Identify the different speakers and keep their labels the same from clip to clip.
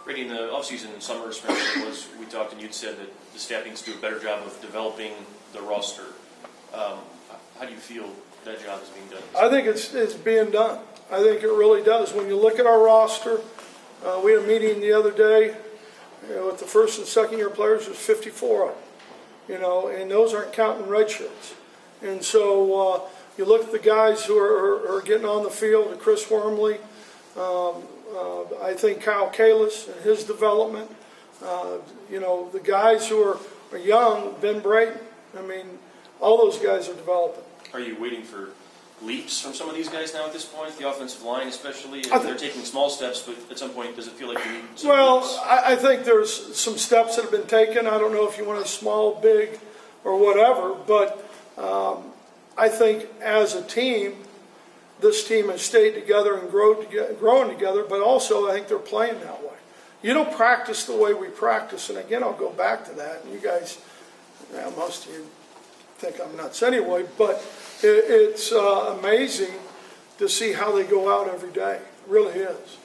Speaker 1: Brady, in the offseason and summer spring, we talked and you'd said that the staff needs to do a better job of developing the roster. How do you feel that job is being done?
Speaker 2: I think it's being done. I think it really does. When you look at our roster, we had a meeting the other day with the first and second year players. There's 54 of them, and those aren't counting red shirts. And so you look at the guys who are getting on the field, Chris Wormley, I think Kyle Kalis and his development, the guys who are young, Ben Brayton, all those guys are developing.
Speaker 1: Are you waiting for leaps from some of these guys now at this point? The offensive line especially? They're taking small steps, but at some point, does it feel like you need some leaps?
Speaker 2: I think there's some steps that have been taken. I don't know if you want a small, big, or whatever, but I think as a team, this team has stayed together and growing together, but also I think they're playing that way. You don't practice the way we practice, and again, I'll go back to that. And you guys, most of you think I'm nuts anyway, but it's amazing to see how they go out every day. It really is.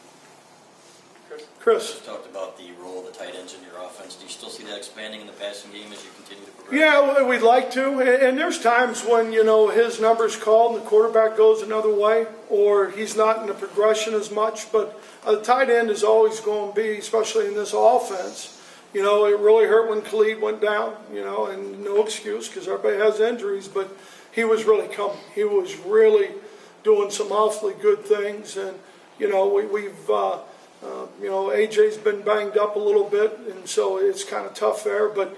Speaker 2: Chris.
Speaker 3: You talked about the role of the tight ends in your offense. Do you still see that expanding in the passing game as you continue to progress?
Speaker 2: Yeah, we'd like to. And there's times when, his number's called and the quarterback goes another way, or he's not in the progression as much. But the tight end is always going to be, especially in this offense. It really hurt when Khalid went down, and no excuse because everybody has injuries, but he was really coming. He was really doing some awfully good things. And, we've AJ's been banged up a little bit, and so it's kind of tough there. But,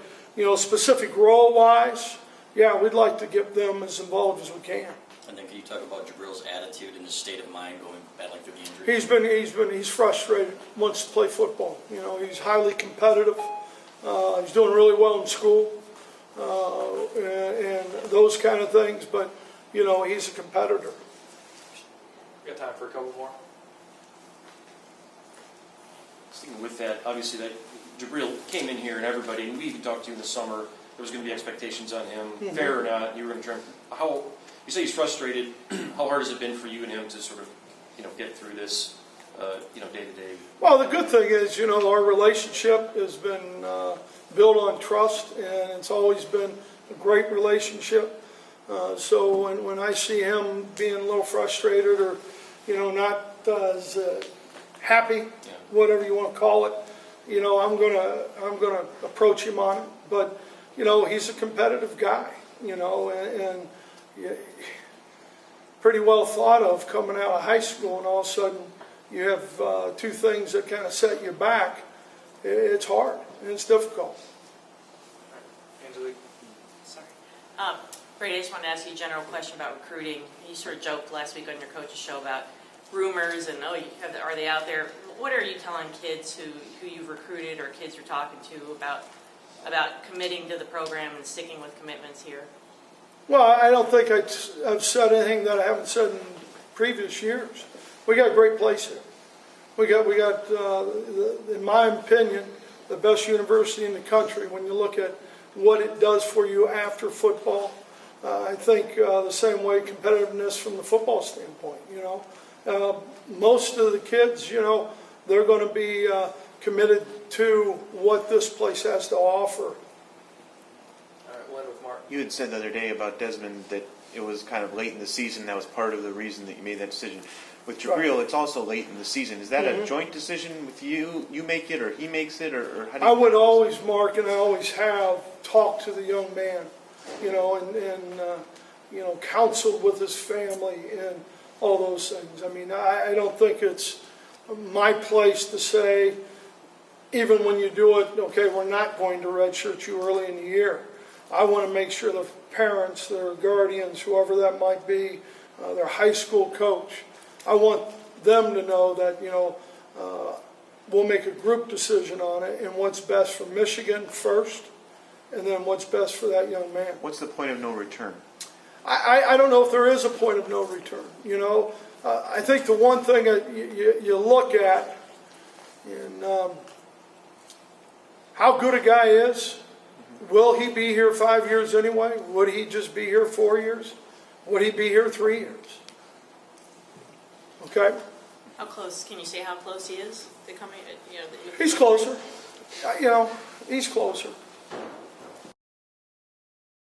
Speaker 2: specific role-wise, yeah, we'd like to get them as involved as we can.
Speaker 3: And then can you talk about Jabril's attitude and his state of mind battling through the injury?
Speaker 2: He's frustrated, wants to play football. He's highly competitive. He's doing really well in school and those kind of things. But, he's a competitor.
Speaker 4: We got time for a couple more.
Speaker 1: Sticking with that, obviously that Jabril came in here and everybody, and we even talked to you in the summer, there was going to be expectations on him, fair or not, you were going to try. You say he's frustrated. How hard has it been for you and him to sort of, get through this, day to day?
Speaker 2: Well, the good thing is, our relationship has been built on trust, and it's always been a great relationship. So when I see him being a little frustrated or, not as happy, whatever you want to call it, I'm gonna approach him on it. But he's a competitive guy, and pretty well thought of coming out of high school, and all of a sudden you have two things that kind of set you back. It's hard and it's difficult.
Speaker 4: Angelique.
Speaker 5: Sorry. Brady, I just wanted to ask you a general question about recruiting. You sort of joked last week on your coach's show about rumors and, are they out there? What are you telling kids who you've recruited or kids you're talking to about committing to the program and sticking with commitments here?
Speaker 2: Well, I don't think I've said anything that I haven't said in previous years. We got a great place here. We got in my opinion, the best university in the country when you look at what it does for you after football. I think the same way competitiveness from the football standpoint, most of the kids, they're going to be committed to what this place has to offer.
Speaker 4: All right, Lynn with Mark.
Speaker 6: You had said the other day about Desmond that it was kind of late in the season. That was part of the reason that you made that decision. With Jabril, It's also late in the season. Is that a joint decision with you? You make it, or he makes it, or how do you?
Speaker 2: I would always, Mark, and I always have talked to the young man, and counseled with his family and all those things. I don't think it's my place to say, even when you do it, okay, we're not going to redshirt you early in the year. I want to make sure the parents, their guardians, whoever that might be, their high school coach, I want them to know that, we'll make a group decision on it and what's best for Michigan first, and then what's best for that young man.
Speaker 6: What's the point of no return?
Speaker 2: I don't know if there is a point of no return. I think the one thing that you look at in how good a guy is. Will he be here 5 years anyway? Would he just be here 4 years? Would he be here 3 years? Okay?
Speaker 5: How close, can you say how close he is to coming, you know?
Speaker 2: He's closer. You know, he's closer.